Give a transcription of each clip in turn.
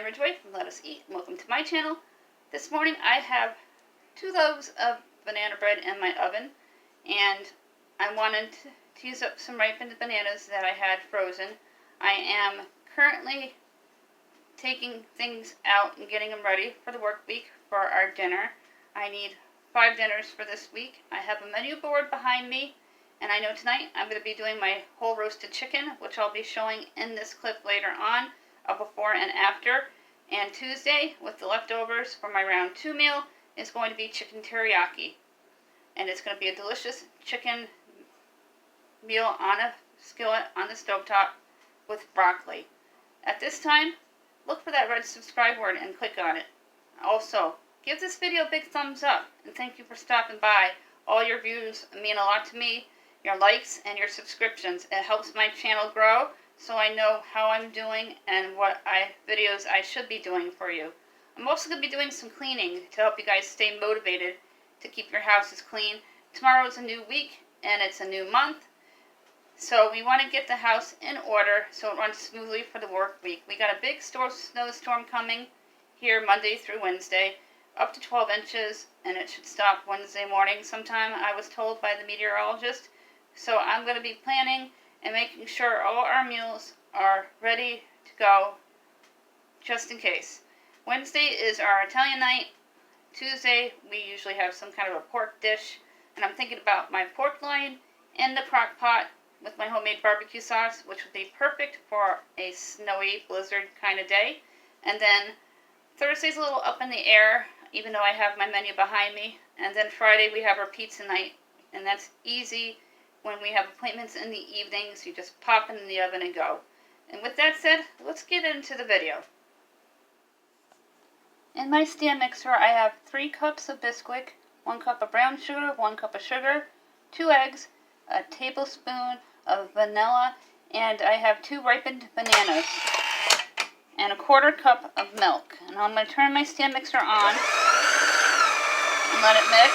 Banana Joy from Let Us Eat. Welcome to my channel. This morning I have 2 loaves of banana bread in my oven, and I wanted to use up some ripened bananas that I had frozen. I am currently taking things out and getting them ready for the work week for our dinner. I need 5 dinners for this week. I have a menu board behind me, and I know tonight I'm going to be doing my whole roasted chicken, which I'll be showing in this clip later on, a before and after. And Tuesday, with the leftovers for my round 2 meal, is going to be chicken teriyaki. And it's going to be a delicious chicken meal on a skillet on the stovetop with broccoli. At this time, look for that red subscribe word and click on it. Also, give this video a big thumbs up, and thank you for stopping by. All your views mean a lot to me. Your likes and your subscriptions. It helps my channel grow, so I know how I'm doing and what videos I should be doing for you. I'm also going to be doing some cleaning to help you guys stay motivated to keep your houses clean. Tomorrow is a new week and it's a new month, so we want to get the house in order so it runs smoothly for the work week. We got a big snowstorm coming here Monday through Wednesday, up to 12 inches, and it should stop Wednesday morning sometime, I was told by the meteorologist. So I'm going to be planning and making sure all our meals are ready to go, just in case. Wednesday is our Italian night. Tuesday we usually have some kind of a pork dish, and I'm thinking about my pork loin in the crock pot with my homemade barbecue sauce, which would be perfect for a snowy blizzard kind of day. And then Thursday's a little up in the air, even though I have my menu behind me. And then Friday we have our pizza night, and that's easy. When we have appointments in the evenings, you just pop it in the oven and go. And with that said, let's get into the video. In my stand mixer, I have 3 cups of Bisquick, 1 cup of brown sugar, 1 cup of sugar, 2 eggs, a tablespoon of vanilla, and I have 2 ripened bananas, and a 1/4 cup of milk. And I'm going to turn my stand mixer on and let it mix.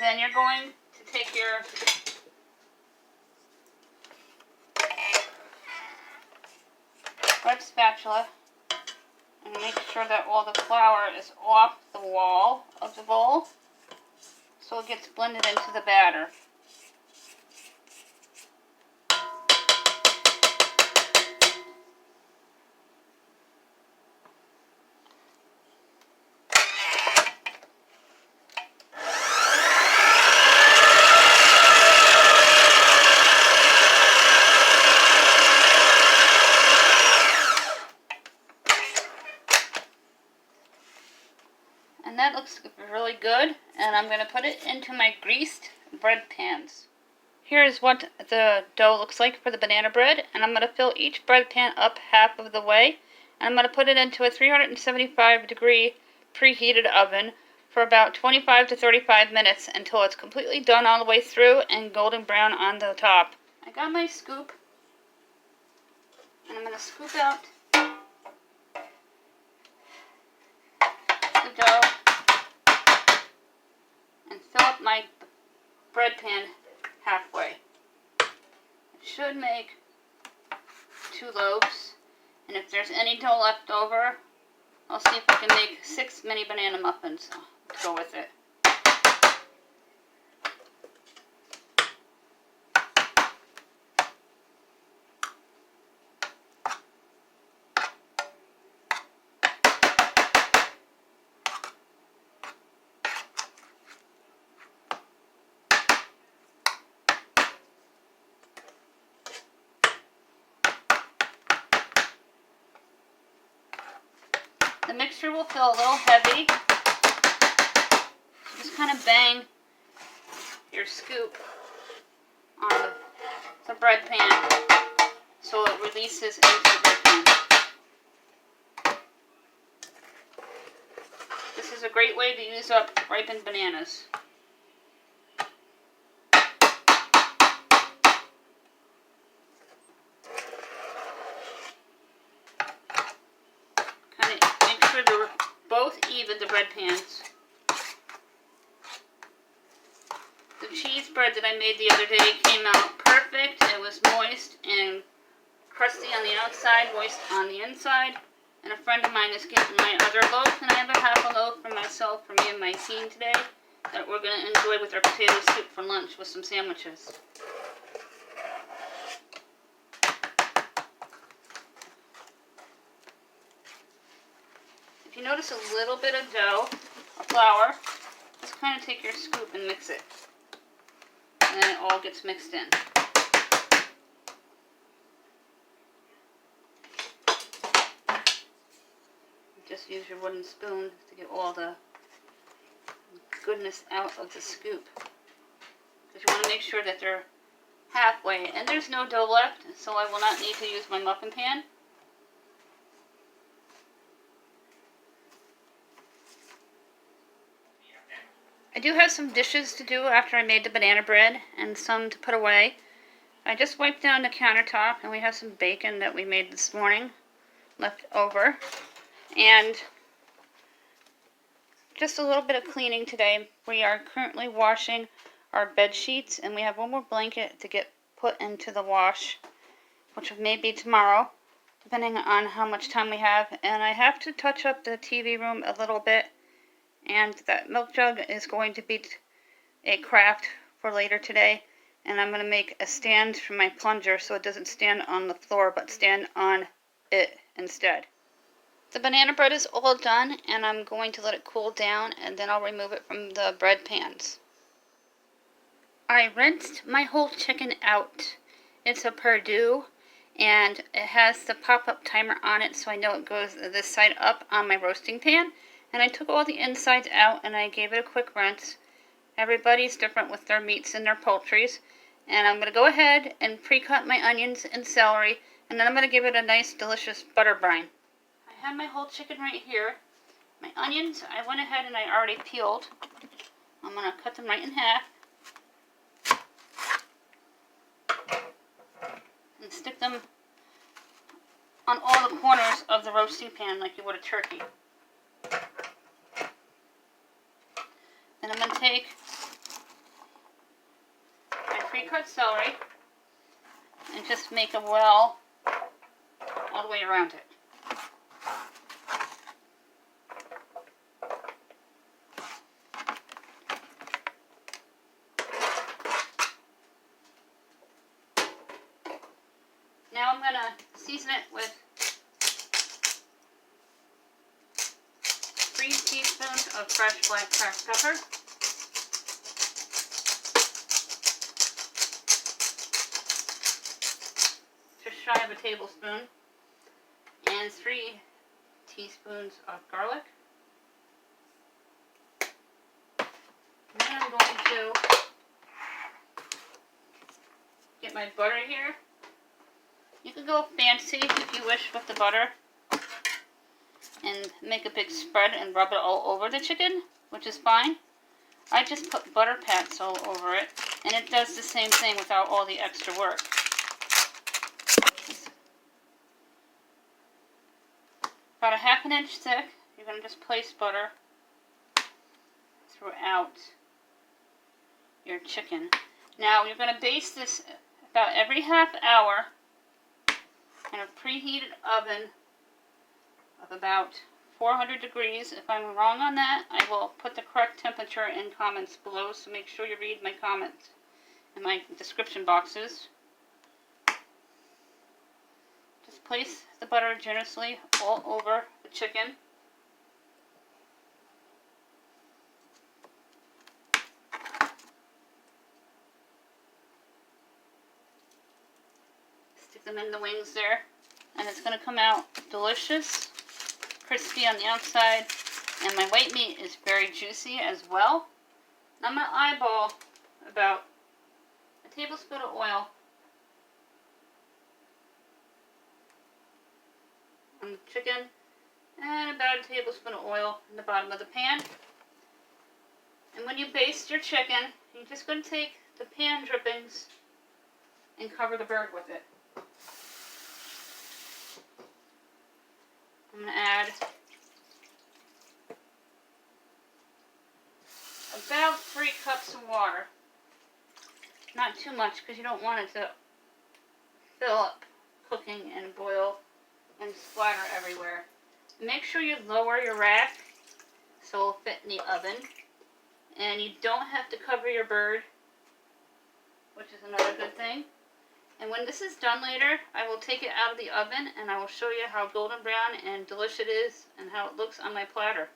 Then you're going to take your red spatula and make sure that all the flour is off the wall of the bowl so it gets blended into the batter. And that looks really good, and I'm going to put it into my greased bread pans. Here is what the dough looks like for the banana bread, and I'm going to fill each bread pan up half of the way, and I'm going to put it into a 375-degree preheated oven for about 25 to 35 minutes until it's completely done all the way through and golden brown on the top. I got my scoop, and I'm going to scoop out the dough and fill up my bread pan halfway. It should make 2 loaves, and if there's any dough left over, I'll see if I can make 6 mini banana muffins to go with it. The mixture will feel a little heavy, so just kind of bang your scoop on the bread pan so it releases into the bread pan. This is a great way to use up ripened bananas. bread pans. The cheese bread that I made the other day came out perfect. It was moist and crusty on the outside, moist on the inside. And a friend of mine is getting my other loaf, and I have a half a loaf for myself, for me and my teen today, that we're going to enjoy with our potato soup for lunch with some sandwiches. If you notice a little bit of dough, or flour, just kind of take your scoop and mix it. And then it all gets mixed in. Just use your wooden spoon to get all the goodness out of the scoop. Because you want to make sure that they're halfway. And there's no dough left, so I will not need to use my muffin pan. I do have some dishes to do after I made the banana bread, and some to put away. I just wiped down the countertop, and we have some bacon that we made this morning left over. And just a little bit of cleaning today. We are currently washing our bed sheets, and we have one more blanket to get put into the wash, which may be tomorrow, depending on how much time we have. And I have to touch up the TV room a little bit, and that milk jug is going to be a craft for later today. And I'm going to make a stand for my plunger so it doesn't stand on the floor, but stand on it instead. The banana bread is all done, and I'm going to let it cool down, and then I'll remove it from the bread pans. I rinsed my whole chicken out. It's a Perdue, and it has the pop-up timer on it, so I know it goes this side up on my roasting pan. And I took all the insides out, and I gave it a quick rinse. Everybody's different with their meats and their poultries. And I'm going to go ahead and pre-cut my onions and celery, and then I'm going to give it a nice, delicious butter brine. I have my whole chicken right here. My onions, I went ahead and I already peeled. I'm going to cut them right in half. And stick them on all the corners of the roasting pan like you would a turkey. Then I'm going to take my pre-cut celery and just make a well all the way around it. Now I'm going to season it with 3 teaspoons of fresh black cracked pepper, just shy of a tablespoon, and 3 teaspoons of garlic. And then I'm going to get my butter here. You can go fancy if you wish with the butter and make a big spread and rub it all over the chicken, which is fine. I just put butter pats all over it, and it does the same thing without all the extra work. About a ½ inch thick, you're going to just place butter throughout your chicken. Now you're going to baste this about every half hour in a preheated oven of about 400 degrees. If I'm wrong on that, I will put the correct temperature in comments below, so make sure you read my comments in my description boxes. Just place the butter generously all over the chicken. Stick them in the wings there, and it's going to come out delicious, crispy on the outside, and my white meat is very juicy as well. I'm going to eyeball about a tablespoon of oil on the chicken, and about a tablespoon of oil in the bottom of the pan. And when you baste your chicken, you're just going to take the pan drippings and cover the bird with it. I'm going to add about 3 cups of water. Not too much because you don't want it to fill up cooking and boil and splatter everywhere. Make sure you lower your rack so it'll fit in the oven. And you don't have to cover your bird, which is another good thing. And when this is done later, I will take it out of the oven and I will show you how golden brown and delicious it is and how it looks on my platter.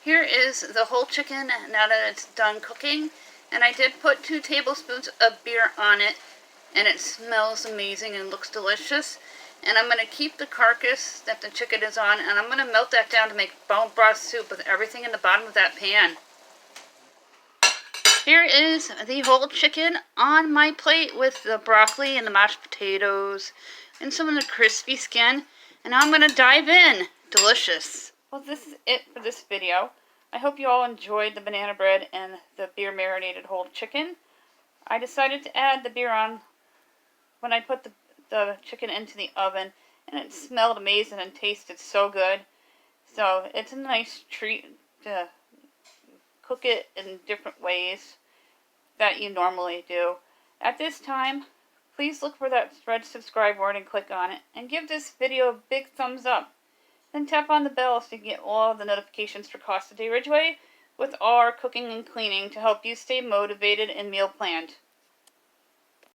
Here is the whole chicken now that it's done cooking. And I did put 2 tablespoons of beer on it. And it smells amazing and looks delicious. And I'm going to keep the carcass that the chicken is on, and I'm going to melt that down to make bone broth soup with everything in the bottom of that pan. Here is the whole chicken on my plate with the broccoli and the mashed potatoes and some of the crispy skin. And now I'm going to dive in. Delicious. Well, this is it for this video. I hope you all enjoyed the banana bread and the beer marinated whole chicken. I decided to add the beer on when I put the chicken into the oven, and it smelled amazing and tasted so good. So it's a nice treat to cook it in different ways that you normally do. At this time, please look for that red subscribe word and click on it, and give this video a big thumbs up. Then tap on the bell so you can get all the notifications for Costa de Ridgeway with our cooking and cleaning to help you stay motivated and meal planned.